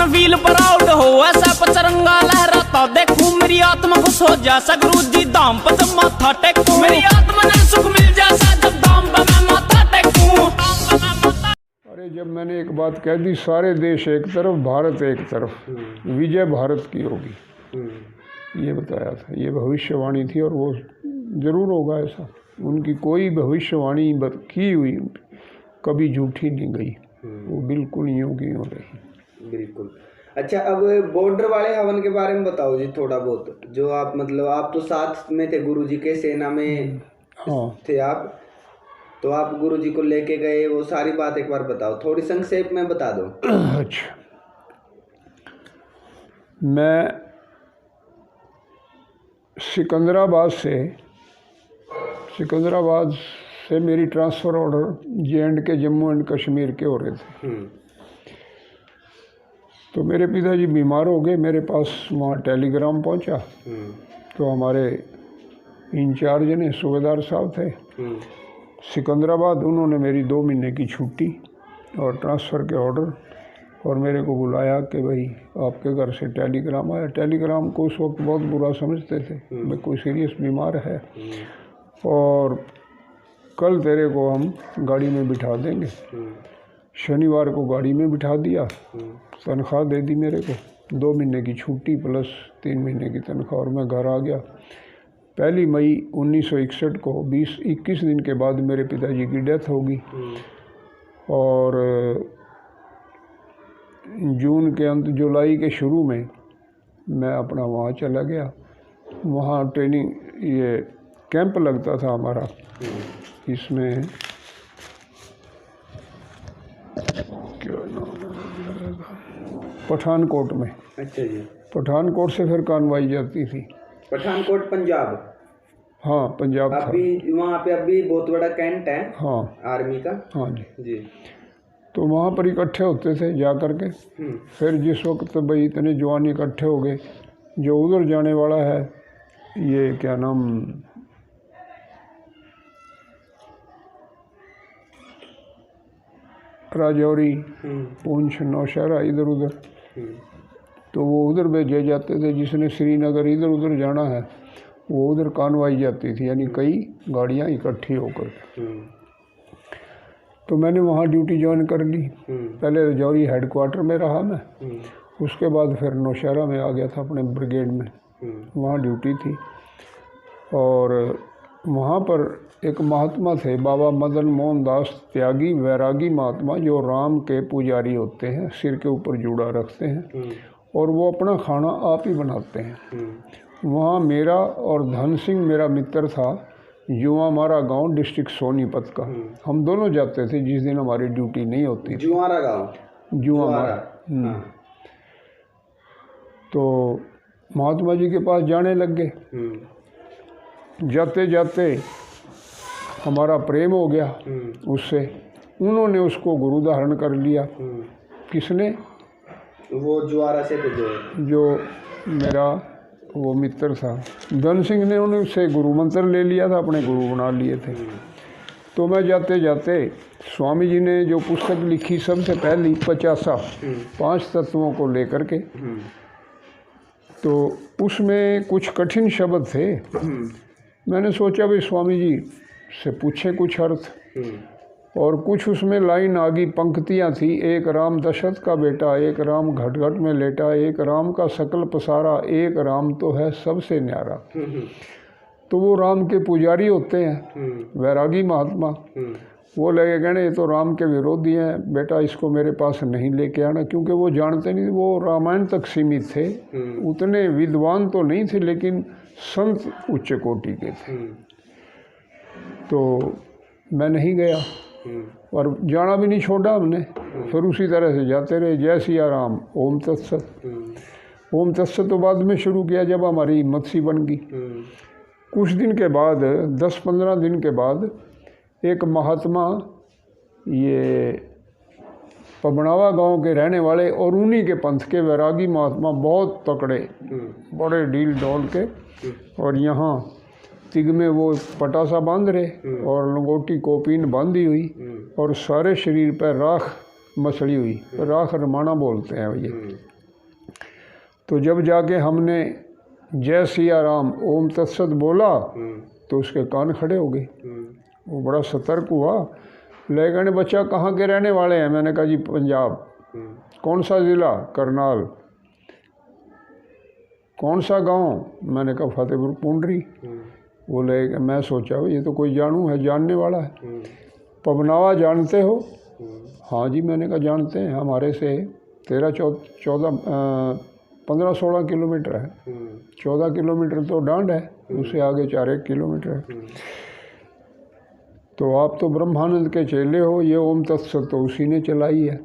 मैं wheel proud हो ऐसा पचरंगा लहराता देखूं, मेरी आत्मा खुश हो जैसा गुरु जी धाम पर जब माथा टेकूं, मेरी आत्मा ने सुख मिल जैसा जब धाम पर मैं माथा टेकूं। अरे जब मैंने एक बात कह दी, सारे देश एक तरफ भारत एक तरफ, विजय भारत की होगी, ये बताया था, ये भविष्यवाणी थी और वो ज़रूर होगा ऐसा। उनकी कोई भविष्यवाणी की हुई कभी झूठी नहीं गई, वो बिल्कुल यूँ की यूँ रही। बिल्कुल। अच्छा, अब बॉर्डर वाले हवन के बारे में बताओ जी थोड़ा बहुत, जो आप मतलब आप तो साथ में थे गुरु जी के, सेना में हाँ थे आप, तो आप गुरु जी को लेके गए, वो सारी बात एक बार बताओ, थोड़ी संक्षेप में बता दो। अच्छा, मैं सिकंदराबाद से मेरी transfer order J&K Jammu and Kashmir के हो रहे थे। तो मेरे पिताजी बीमार हो गए, मेरे पास वहाँ टेलीग्राम पहुँचा। तो हमारे इंचार्ज ने सूबेदार साहब थे सिकंदराबाद, उन्होंने मेरी 2 महीने की छुट्टी और ट्रांसफ़र के ऑर्डर और मेरे को बुलाया कि भाई आपके घर से टेलीग्राम आया। टेलीग्राम को उस वक्त बहुत बुरा समझते थे, मैं कोई सीरियस बीमार है और कल तेरे को हम गाड़ी में बिठा देंगे। शनिवार को गाड़ी में बिठा दिया, तनख्वाह दे दी मेरे को, 2 महीने की छुट्टी प्लस 3 महीने की तनख्वाह, और मैं घर आ गया। 1 मई 1961 को 21 दिन के बाद मेरे पिताजी की डेथ होगी और जून के अंत जुलाई के शुरू में मैं अपना वहाँ चला गया। वहाँ ट्रेनिंग ये कैंप लगता था हमारा, इसमें क्या नाम है, पठानकोट में। अच्छा जी। पठानकोट से फिर कानवाई जाती थी। पठानकोट पंजाब? हाँ पंजाब था। अभी वहाँ पे अभी बहुत बड़ा कैंट है। हाँ आर्मी का। हाँ जी जी। तो वहाँ पर इकट्ठे होते थे जा कर के। फिर जिस वक्त भाई इतने जवान इकट्ठे हो गए, जो उधर जाने वाला है, ये क्या नाम, राजौरी, पूंछ, नौशहरा, इधर उधर, तो वो उधर भेजे जाते थे। जिसने श्रीनगर इधर उधर जाना है वो उधर कानवाई जाती थी, यानी कई गाड़ियाँ इकट्ठी होकर। तो मैंने वहाँ ड्यूटी ज्वाइन कर ली। पहले राजौरी हेडक्वार्टर में रहा मैं, उसके बाद फिर नौशहरा में आ गया था अपने ब्रिगेड में, वहाँ ड्यूटी थी। और वहाँ पर एक महात्मा थे, बाबा मदन मोहन दास त्यागी, वैरागी महात्मा, जो राम के पुजारी होते हैं, सिर के ऊपर जूड़ा रखते हैं और वो अपना खाना आप ही बनाते हैं। वहाँ मेरा और धन सिंह मेरा मित्र था, जुआमारा गांव, डिस्ट्रिक्ट सोनीपत का। हम दोनों जाते थे जिस दिन हमारी ड्यूटी नहीं होती। जुआरा गांव? जुआमारा। तो महात्मा जी के पास जाने लग गए। जाते जाते हमारा प्रेम हो गया उससे, उन्होंने उसको गुरु धारण कर लिया। किसने? वो जुआरा से जो मेरा वो मित्र था धन सिंह ने, उनसे गुरु मंत्र ले लिया था, अपने गुरु बना लिए थे। तो मैं जाते जाते स्वामी जी ने जो पुस्तक लिखी सबसे पहली 50 5 तत्वों को लेकर के, तो उसमें कुछ कठिन शब्द थे। मैंने सोचा भाई स्वामी जी से पूछे कुछ अर्थ, और कुछ उसमें लाइन आ गई, पंक्तियाँ थी। एक राम दशरथ का बेटा, एक राम घट घट में लेटा, एक राम का सकल पसारा, एक राम तो है सबसे न्यारा। तो वो राम के पुजारी होते हैं, वैरागी महात्मा। वो लगे कहने ये तो राम के विरोधी हैं, बेटा इसको मेरे पास नहीं लेके आना, क्योंकि वो जानते नहीं, वो रामायण तक सीमित थे, उतने विद्वान तो नहीं थे लेकिन संत उच्च कोटि के थे। तो मैं नहीं गया और जाना भी नहीं छोड़ा हमने। फिर उसी तरह से जाते रहे, जय सिया राम, ओम तत्सत। ओम तत्सत तो बाद में शुरू किया जब हमारी हिम्मत सी बन गई। कुछ दिन के बाद, 10-15 दिन के बाद, एक महात्मा, ये पबनावा गांव के रहने वाले और उन्हीं के पंथ के वैरागी महात्मा, बहुत तकड़े, बड़े डील डोल के, और यहाँ तिग में वो पटासा बांध रहे और लंगोटी कोपीन बांधी हुई और सारे शरीर पर राख मसली हुई। राख रमाना बोलते हैं ये, तो जब जाके हमने जय सिया राम ओम तत्सत बोला तो उसके कान खड़े हो गए। वो बड़ा सतर्क हुआ। लेकिन बच्चा कहाँ के रहने वाले हैं? मैंने कहा जी पंजाब। कौन सा ज़िला? करनाल। कौन सा गांव? मैंने कहा फतेहपुर पुंडरी। बोले, मैं सोचा ये तो कोई जानू है, जानने वाला है। पबनावा जानते हो? हाँ जी। मैंने कहा जानते हैं, हमारे से 15-16 किलोमीटर है। 14 किलोमीटर तो डांड है, उससे आगे 4-1 किलोमीटर है। तो आप तो ब्रह्मानंद के चेले हो, ये ओम तत्सत तो उसी ने चलाई है।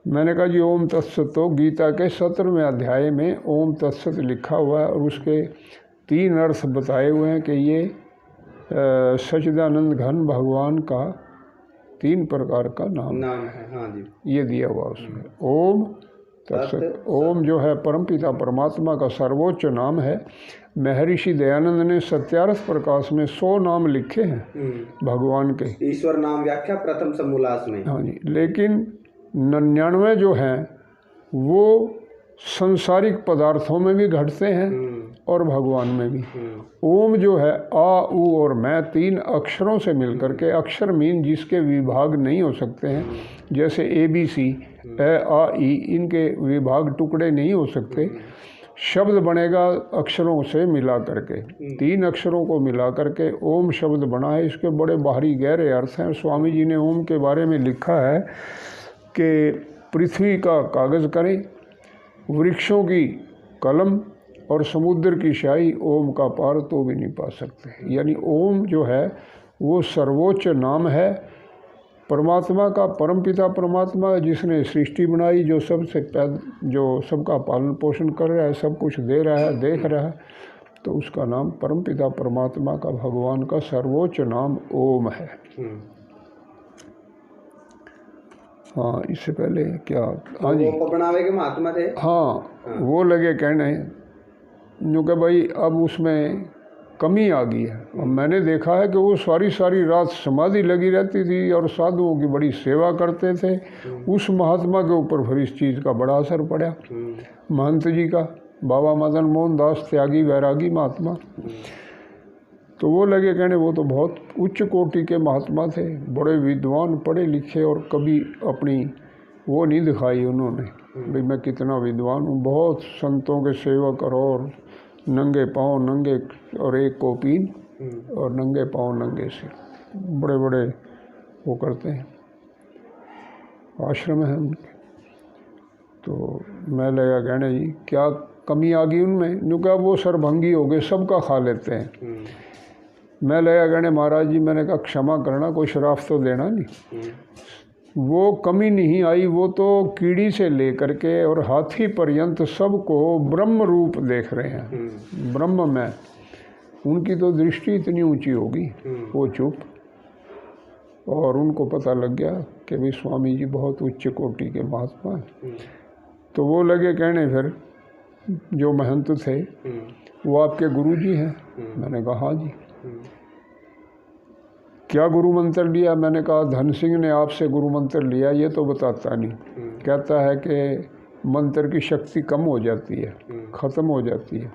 मैंने कहा जी ओम तत्सत तो गीता के 17वें अध्याय में ओम तत्सत लिखा हुआ है और उसके 3 अर्थ बताए हुए हैं कि ये सच्चिदानंद घन भगवान का 3 प्रकार का नाम है। हाँ जी। ये दिया हुआ उसमें ओम तत्सत। ओम जो है परमपिता परमात्मा का सर्वोच्च नाम है। महर्षि दयानंद ने सत्यार्थ प्रकाश में 100 नाम लिखे हैं भगवान के। ईश्वर नाम व्याख्या प्रथम समूलास में। हाँ जी। लेकिन 99 जो हैं वो संसारिक पदार्थों में भी घटते हैं और भगवान में भी। ओम जो है आ उ और मैं 3 अक्षरों से मिलकर के, अक्षर मीन जिसके विभाग नहीं हो सकते हैं, जैसे ABC ए आ ई, इनके विभाग टुकड़े नहीं हो सकते। शब्द बनेगा अक्षरों से मिला करके, 3 अक्षरों को मिला करके ओम शब्द बना है। इसके बड़े बाहरी गहरे अर्थ हैं। स्वामी जी ने ओम के बारे में लिखा है कि पृथ्वी का कागज़ करें, वृक्षों की कलम और समुद्र की शाही, ओम का पार तो भी नहीं पा सकते। यानी ओम जो है वो सर्वोच्च नाम है परमात्मा का। परमपिता परमात्मा जिसने सृष्टि बनाई, जो सबका पालन पोषण कर रहा है, सब कुछ दे रहा है, देख रहा है, तो उसका नाम परमपिता परमात्मा का, भगवान का सर्वोच्च नाम ओम है। हाँ, इससे पहले क्या? हाँ जी, वो पबनावे के महात्मा थे। हाँ, वो लगे कहने जो कि भाई अब उसमें कमी आ गई है। अब मैंने देखा है कि वो सारी रात समाधि लगी रहती थी और साधुओं की बड़ी सेवा करते थे। उस महात्मा के ऊपर फिर इस चीज़ का बड़ा असर पड़ा, महंत जी का, बाबा मदन मोहन दास त्यागी वैरागी महात्मा। तो वो लगे कहने वो तो बहुत उच्च कोटि के महात्मा थे, बड़े विद्वान, पढ़े लिखे, और कभी अपनी वो नहीं दिखाई उन्होंने भाई मैं कितना विद्वान हूँ। बहुत संतों के सेवक और नंगे पाँव नंगे और एक कोपीन और नंगे पाँव नंगे सिर, बड़े बड़े वो करते हैं, आश्रम है उनके। तो मैं लगा कहने जी क्या कमी आ गई उनमें? क्योंकि वो सरभंगी हो गए, सबका खा लेते हैं। मैं लगा कहने महाराज जी, मैंने कहा क्षमा करना, कोई शराफ तो देना नहीं। वो कमी नहीं आई, वो तो कीड़ी से लेकर के और हाथी पर्यंत सबको ब्रह्म रूप देख रहे हैं, ब्रह्म में। उनकी तो दृष्टि इतनी ऊंची होगी, वो चुप, और उनको पता लग गया कि भाई स्वामी जी बहुत उच्च कोटि के महात्मा हैं। तो वो लगे कहने फिर जो महंत थे वो आपके गुरु जी हैं? मैंने कहा हाँ जी। क्या गुरु मंत्र लिया? मैंने कहा धन सिंह ने आपसे गुरु मंत्र लिया, ये तो बताता नहीं। कहता है कि मंत्र की शक्ति कम हो जाती है, ख़त्म हो जाती है।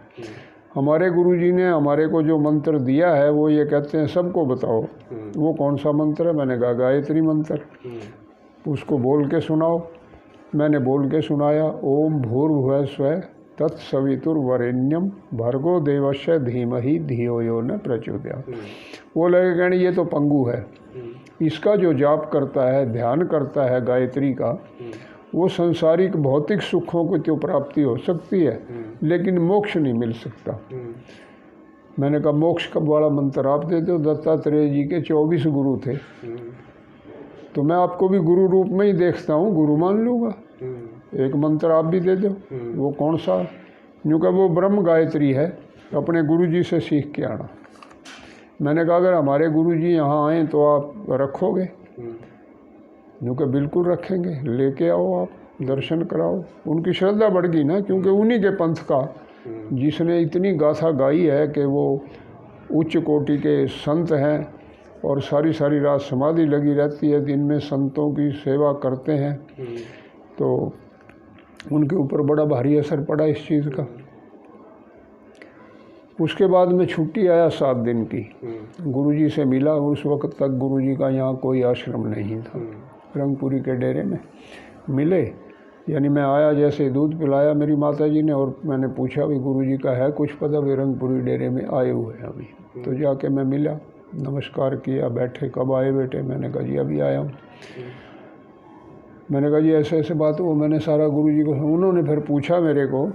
हमारे गुरुजी ने हमारे को जो मंत्र दिया है वो ये कहते हैं सबको बताओ। वो कौन सा मंत्र है? मैंने कहा गायत्री मंत्र। उसको बोल के सुनाओ। मैंने बोल के सुनाया, ओम भूर्भुवः स्वः तत्सवितुर्वरेण्यम भर्गो देवस्य धीमहि धियो यो न प्रचोदयात्। वो लगे कहने ये तो पंगु है, इसका जो जाप करता है, ध्यान करता है गायत्री का, वो सांसारिक भौतिक सुखों की तो प्राप्ति हो सकती है लेकिन मोक्ष नहीं मिल सकता। मैंने कहा मोक्ष कब वाला मंत्र आप देते हो? दत्तात्रेय जी के 24 गुरु थे, तो मैं आपको भी गुरु रूप में ही देखता हूँ, गुरु मान लूँगा। एक मंत्र आप भी दे दो। वो कौन सा? क्योंकि वो ब्रह्म गायत्री है, अपने गुरु जी से सीख के आना। मैंने कहा अगर हमारे गुरु जी यहाँ आएँ तो आप रखोगे? क्योंकि बिल्कुल रखेंगे, लेके आओ, आप दर्शन कराओ। उनकी श्रद्धा बढ़ गई ना, क्योंकि उन्हीं के पंथ का जिसने इतनी गाथा गाई है कि वो उच्च कोटि के संत हैं और सारी रात समाधि लगी रहती है, दिन में संतों की सेवा करते हैं। तो उनके ऊपर बड़ा भारी असर पड़ा इस चीज़ का। उसके बाद मैं छुट्टी आया 7 दिन की, गुरुजी से मिला। उस वक्त तक गुरुजी का यहाँ कोई आश्रम नहीं था, रंगपुरी के डेरे में मिले। यानी मैं आया, जैसे दूध पिलाया मेरी माताजी ने, और मैंने पूछा भी गुरुजी का है कुछ पता? वे रंगपुरी डेरे में आए हुए हैं अभी। तो जाके मैं मिला, नमस्कार किया, बैठे। कब आए बेटे? मैंने कहा जी अभी आया हूँ। मैंने कहा जी ऐसे ऐसे बात हो। मैंने सारा गुरुजी को, उन्होंने फिर पूछा मेरे को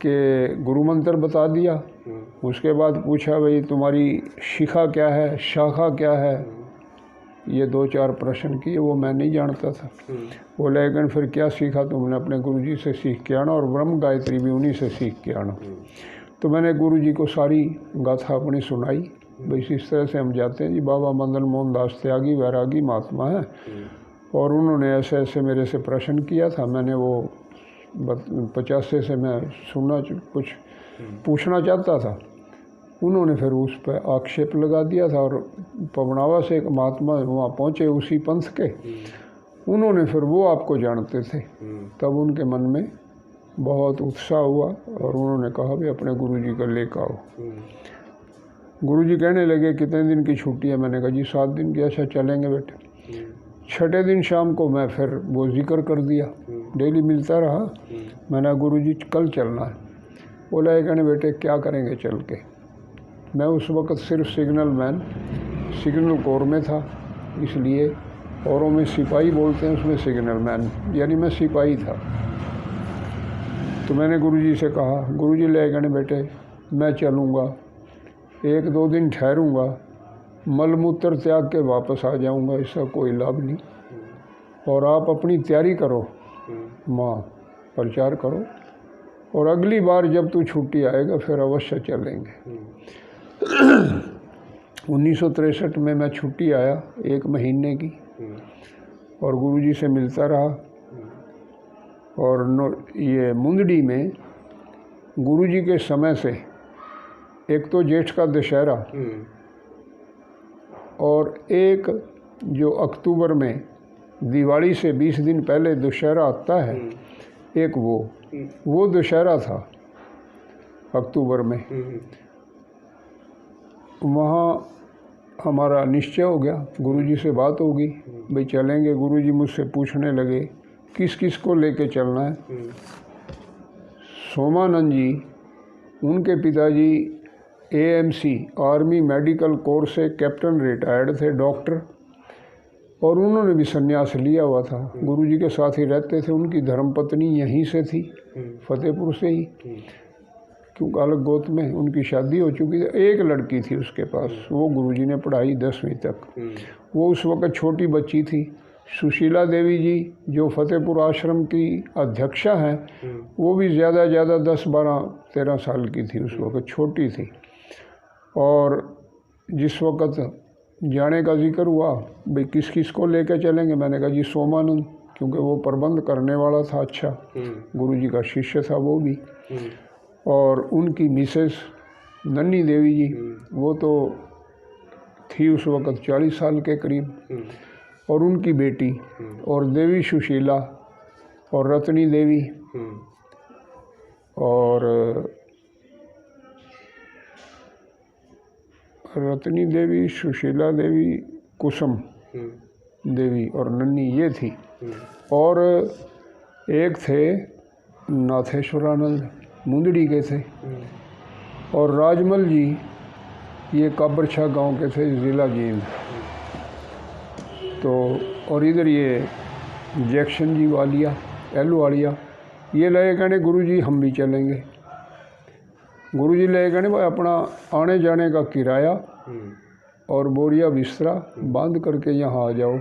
कि गुरु मंत्र बता दिया। उसके बाद पूछा भाई तुम्हारी शिखा क्या है, शाखा क्या है, ये 2-4 प्रश्न किए। वो मैं नहीं जानता था। वो लेकिन फिर क्या सीखा तुमने? अपने गुरुजी से सीख के आना, और ब्रह्म गायत्री भी उन्हीं से सीख के आना। तो मैंने गुरुजी को सारी गाथा अपनी सुनाई। भाई इस तरह से हम जाते हैं जी, बाबा मदन मोहन दास त्यागी वैरागी महात्मा है, और उन्होंने ऐसे ऐसे मेरे से प्रश्न किया था। मैंने वो 50 से मैं सुनना कुछ पूछना चाहता था। उन्होंने फिर उस पर आक्षेप लगा दिया था, और पवनावा से एक महात्मा वहाँ पहुँचे उसी पंथ के, उन्होंने फिर वो आपको जानते थे। तब उनके मन में बहुत उत्साह हुआ, और उन्होंने कहा भी अपने गुरुजी को लेकर आओ। गुरुजी कहने लगे कितने दिन की छुट्टी है? मैंने कहा जी 7 दिन की। अच्छा चलेंगे बेटे। 6ठे दिन शाम को मैं फिर वो जिक्र कर दिया, डेली मिलता रहा। मैंने गुरुजी कल चलना है। बोला ये कहने बेटे क्या करेंगे चल के? मैं उस वक्त सिर्फ सिग्नल मैन, सिग्नल कोर में था, इसलिए औरों में सिपाही बोलते हैं, उसमें सिग्नल मैन, यानी मैं सिपाही था। तो मैंने गुरुजी से कहा, गुरुजी ले कहने बेटे मैं चलूँगा, 1-2 दिन ठहरूँगा, मलमूत्र त्याग के वापस आ जाऊँगा, इसका कोई लाभ नहीं। और आप अपनी तैयारी करो, माँ प्रचार करो, और अगली बार जब तू छुट्टी आएगा फिर अवश्य चलेंगे। 1963 में मैं छुट्टी आया 1 महीने की, और गुरुजी से मिलता रहा। और ये मुंदड़ी में गुरुजी के समय से एक तो जेठ का दशहरा, और एक जो अक्टूबर में दिवाली से 20 दिन पहले दशहरा आता है, एक वो दशहरा था अक्टूबर में। वहाँ हमारा निश्चय हो गया, गुरुजी से बात होगी, भाई चलेंगे। गुरुजी मुझसे पूछने लगे किस किस को लेके चलना है। सोमानंद जी, उनके पिताजी AMC आर्मी मेडिकल कोर से कैप्टन रिटायर्ड थे, डॉक्टर, और उन्होंने भी संन्यास लिया हुआ था, गुरुजी के साथ ही रहते थे। उनकी धर्मपत्नी यहीं से थी, फतेहपुर से ही, क्योंकि अलग गोत में उनकी शादी हो चुकी थी। एक लड़की थी उसके पास, वो गुरुजी ने पढ़ाई 10वीं तक। वो उस वक़्त छोटी बच्ची थी। सुशीला देवी जी जो फतेहपुर आश्रम की अध्यक्षा हैं, वो भी ज़्यादा 10, 12, 13 साल की थी उस वक़्त, छोटी थी। और जिस वक़्त जाने का जिक्र हुआ, भाई किस किस को लेकर चलेंगे, मैंने कहा जी सोमानंद, क्योंकि वो प्रबंध करने वाला था, अच्छा गुरुजी का शिष्य था वो भी। और उनकी मिसेस नन्नी देवी जी, वो तो थी उस वक़्त 40 साल के करीब, और उनकी बेटी, और देवी सुशीला, और रत्नी देवी, और रत्नी देवी, सुशीला देवी, कुसुम देवी और नन्नी, ये थी। और एक थे नाथेश्वरानंद, मुंदड़ी के थे। और राजमल जी ये काबरछा गांव के थे, ज़िला जींद। तो और इधर ये जैक्शन जी वालिया, एलवाड़िया, ये लगे कहने गुरुजी हम भी चलेंगे। गुरुजी लगे कहने भाई अपना आने जाने का किराया और बोरिया बिस्तरा बांध करके यहाँ आ जाओ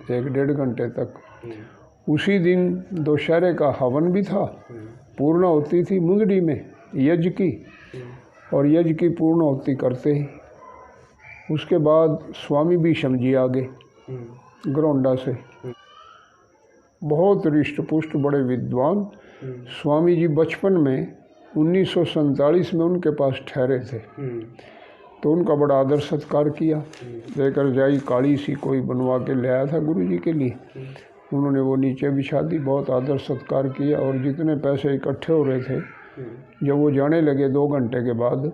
1-1.5 घंटे तक। उसी दिन दोशहरे का हवन भी था, पूर्ण होती थी मुंदड़ी में यज्ञ की, और यज्ञ की पूर्ण होती करते ही उसके बाद स्वामी भीष्म जी आ गए गरौंडा से, बहुत रिष्ट पुष्ट, बड़े विद्वान। स्वामी जी बचपन में 1947 में उनके पास ठहरे थे, तो उनका बड़ा आदर सत्कार किया। लेकर जाई काली सी कोई बनवा के ले आया था गुरुजी के लिए, उन्होंने वो नीचे बिछा दी, बहुत आदर सत्कार किया। और जितने पैसे इकट्ठे हो रहे थे, जब वो जाने लगे 2 घंटे के बाद,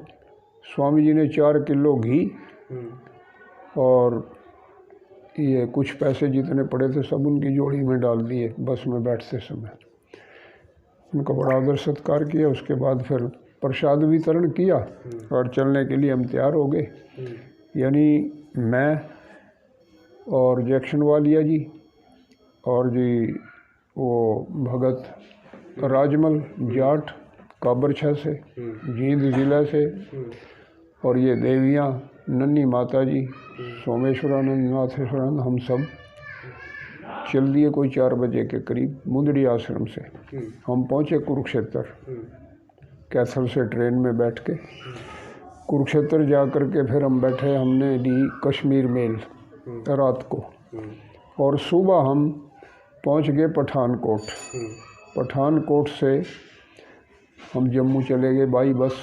स्वामी जी ने 4 किलो घी और ये कुछ पैसे जितने पड़े थे सब उनकी जोड़ी में डाल दिए बस में बैठते समय। उनका बड़ा आदर सत्कार किया। उसके बाद फिर प्रसाद वितरण किया और चलने के लिए हम तैयार हो गए। यानी मैं और जैक्शन वालिया जी और जी वो भगत राजमल जाट काबरछा से, जींद ज़िला से, और ये देवियाँ नन्ही माता जी सोमेश्वरानंद नाथेश्वरानंद, हम सब चल दिए कोई 4 बजे के करीब मुंदड़ी आश्रम से। हम पहुँचे कुरुक्षेत्र, कैथल से ट्रेन में बैठ के कुरुक्षेत्र जा कर के फिर हम बैठे। हमने ली कश्मीर मेल रात को, और सुबह हम पहुँच गए पठानकोट। पठानकोट से हम जम्मू चले गए बाई बस।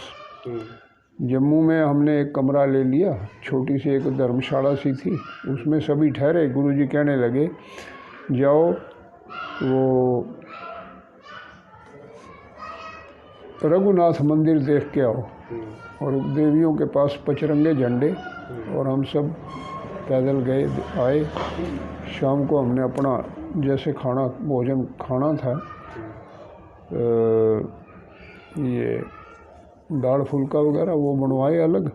जम्मू में हमने एक कमरा ले लिया, छोटी सी एक धर्मशाला सी थी, उसमें सभी ठहरे। गुरुजी कहने लगे जाओ वो रघुनाथ मंदिर देख के आओ, और देवियों के पास पचरंगे झंडे, और हम सब पैदल गए आए। शाम को हमने अपना जैसे खाना भोजन खाना था, ये दाल फुल्का वगैरह वो बनवाए अलग,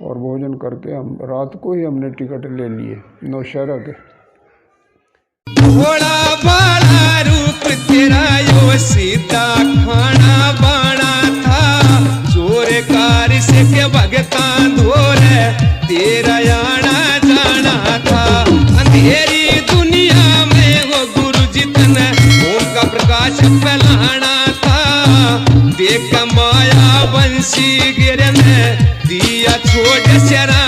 और भोजन करके हम रात को ही हमने टिकट ले लिए नौशहरा के। बड़ा बड़ा रूप तेरा यो सीता खाना बाना था, चोर कार से के भगता धोर तेरा आना जाना था। अंधेरी दुनिया में वो गुरु जितने ओम का प्रकाश फैलाना था। देख माया बंसी गिर में दिया छोड़ शरा